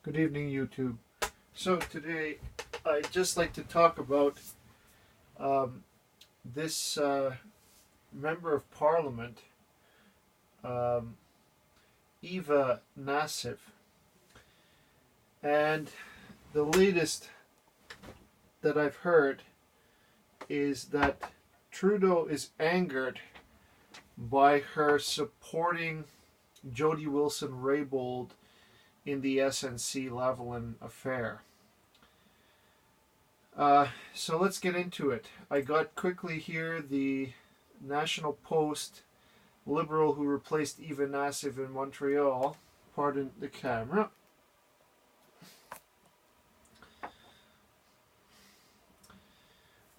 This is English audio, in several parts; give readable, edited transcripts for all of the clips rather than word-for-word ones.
Good evening, YouTube. So today, I'd just like to talk about this Member of Parliament, Eva Nassif, and the latest that I've heard is that Trudeau is angered by her supporting Jody Wilson-Raybould in the SNC-Lavalin affair. So let's get into it. I got quickly here the National Post Liberal who replaced Eva Nassif in Montreal. Pardon the camera.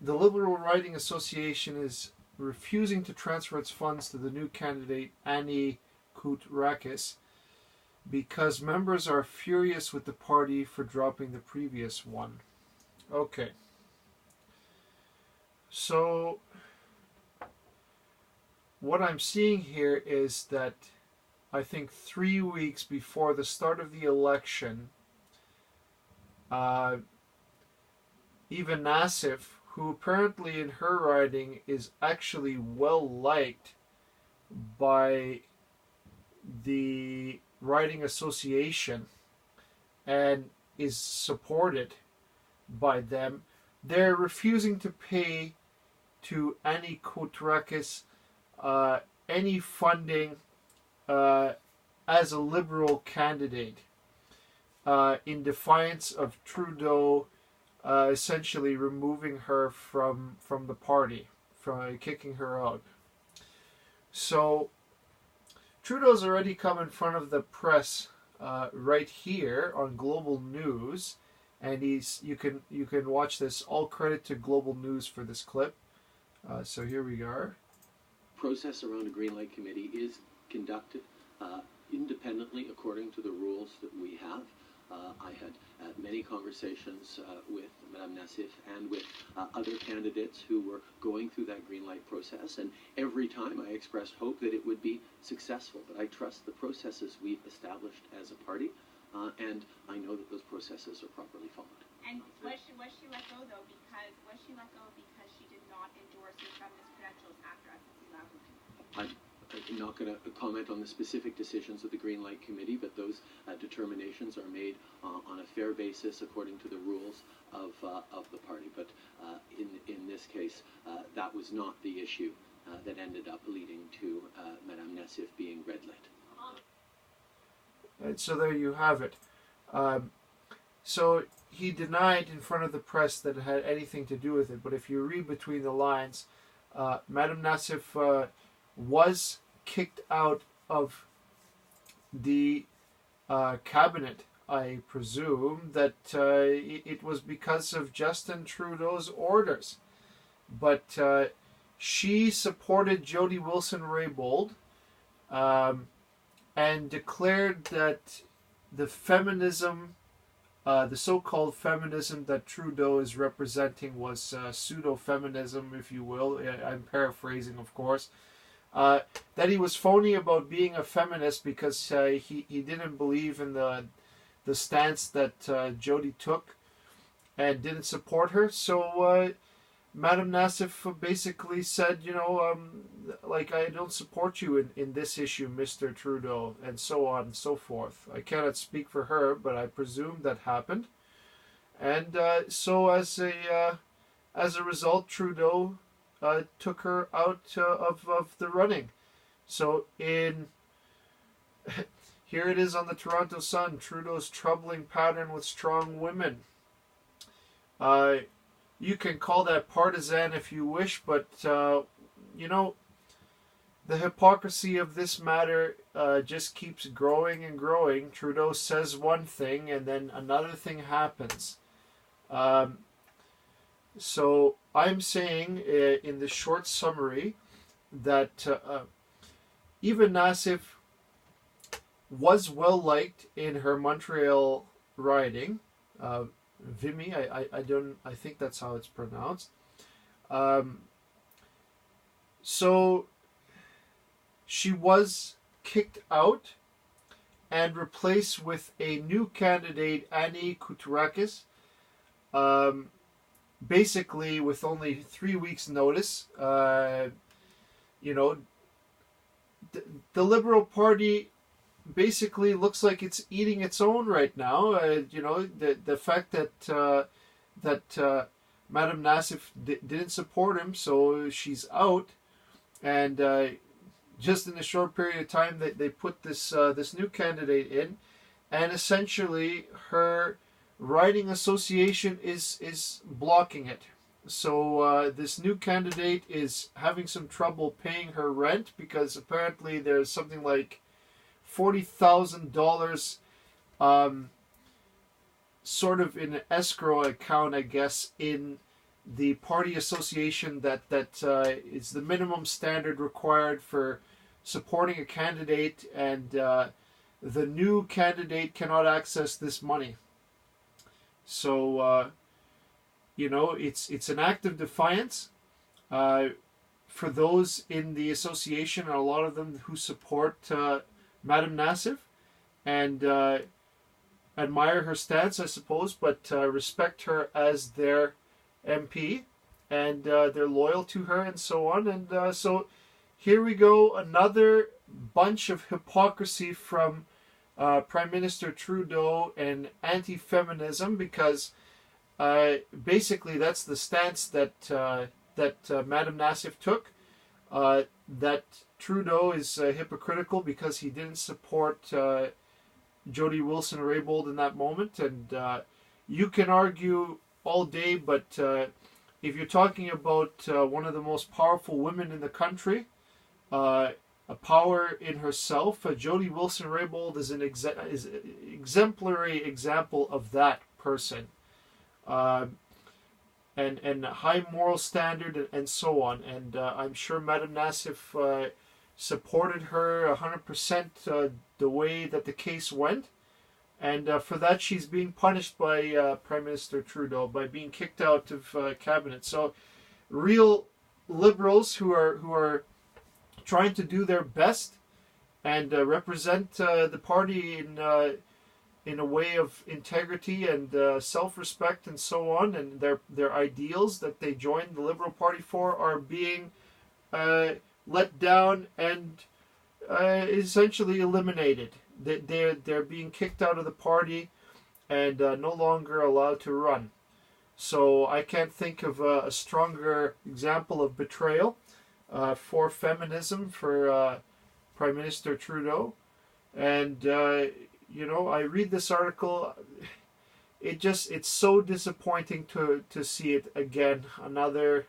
The Liberal Writing Association is refusing to transfer its funds to the new candidate Annie Koutrakis because members are furious with the party for dropping the previous one. Okay. So what I'm seeing here is that I think 3 weeks before the start of the election, Eva Nassif, who apparently in her riding is actually well liked by the Writing Association and is supported by them, they're refusing to pay to Annie Koutrakis any funding as a Liberal candidate in defiance of Trudeau essentially removing her from the party, from kicking her out. So Trudeau's already come in front of the press right here on Global News, and you can watch this. All credit to Global News for this clip. So here we are. Process around a green light committee is conducted independently according to the rules that we have. I had many conversations with Madame Nassif and with other candidates who were going through that green light process, and every time I expressed hope that it would be successful. But I trust the processes we've established as a party, and I know that those processes are properly followed. And was she let go though because she did not endorse her feminist credentials after SNC-Lavalin? I'm not going to comment on the specific decisions of the Green Light Committee, but those determinations are made on a fair basis according to the rules of the party. But in this case, that was not the issue that ended up leading to Madame Nassif being red-lit. And so there you have it. So he denied in front of the press that it had anything to do with it. But if you read between the lines, Madame Nassif was kicked out of the cabinet, I presume, that it was because of Justin Trudeau's orders. But she supported Jody Wilson-Raybould and declared that the feminism, the so-called feminism that Trudeau is representing was pseudo-feminism, if you will. I'm paraphrasing, of course. That he was phony about being a feminist because he didn't believe in the stance that Jody took and didn't support her. So Madame Nassif basically said, like, I don't support you in this issue, Mr. Trudeau, and so on and so forth. I cannot speak for her, but I presume that happened. And so as a result, Trudeau took her out of the running. So here it is on the Toronto Sun, Trudeau's troubling pattern with strong women. You can call that partisan if you wish, but the hypocrisy of this matter just keeps growing and growing. Trudeau says one thing and then another thing happens. So I'm saying in the short summary that Eva Nassif was well liked in her Montreal riding, Vimy. I think that's how it's pronounced. So she was kicked out, and replace with a new candidate, Annie Koutourakis, basically with only 3 weeks' notice. You know, the Liberal Party basically looks like it's eating its own right now. You know, the fact that Madame Nassif didn't support him, so she's out, and just in a short period of time, they put this new candidate in, and essentially her riding association is blocking it. So this new candidate is having some trouble paying her rent because apparently there's something like $40,000 sort of in an escrow account, I guess, in the party association that is the minimum standard required for supporting a candidate, and the new candidate cannot access this money. So you know, it's an act of defiance for those in the association, and a lot of them who support Madame Nassif and admire her stance, I suppose, but respect her as their MP, and they're loyal to her and so on. And so here we go, another bunch of hypocrisy from Prime Minister Trudeau and anti-feminism, because basically that's the stance that Madame Nassif took, that Trudeau is hypocritical because he didn't support Jody Wilson-Raybould in that moment. And you can argue all day, but if you're talking about one of the most powerful women in the country, a power in herself, Jody Wilson-Raybould is an exemplary example of that person. And high moral standard and so on. And I'm sure Madame Nassif supported her 100% the way that the case went. And for that, she's being punished by Prime Minister Trudeau by being kicked out of cabinet. So, real liberals who are trying to do their best and represent the party in a way of integrity and self-respect and so on, and their ideals that they joined the Liberal Party for are being let down and essentially eliminated. They're being kicked out of the party and no longer allowed to run. So I can't think of a stronger example of betrayal for feminism for Prime Minister Trudeau. And you know, I read this article, it's so disappointing to see it again, another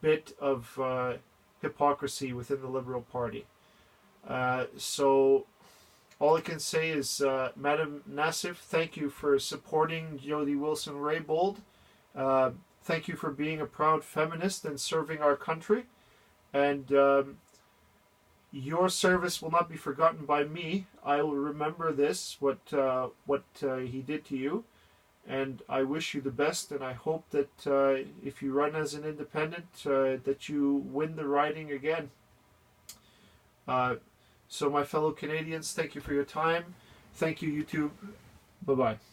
bit of hypocrisy within the Liberal Party. So all I can say is, Madame Nassif, thank you for supporting Jody Wilson-Raybould. Thank you for being a proud feminist and serving our country. And your service will not be forgotten by me. I will remember this, what he did to you, and I wish you the best. And I hope that if you run as an independent, that you win the riding again. So, my fellow Canadians, thank you for your time. Thank you, YouTube. Bye bye.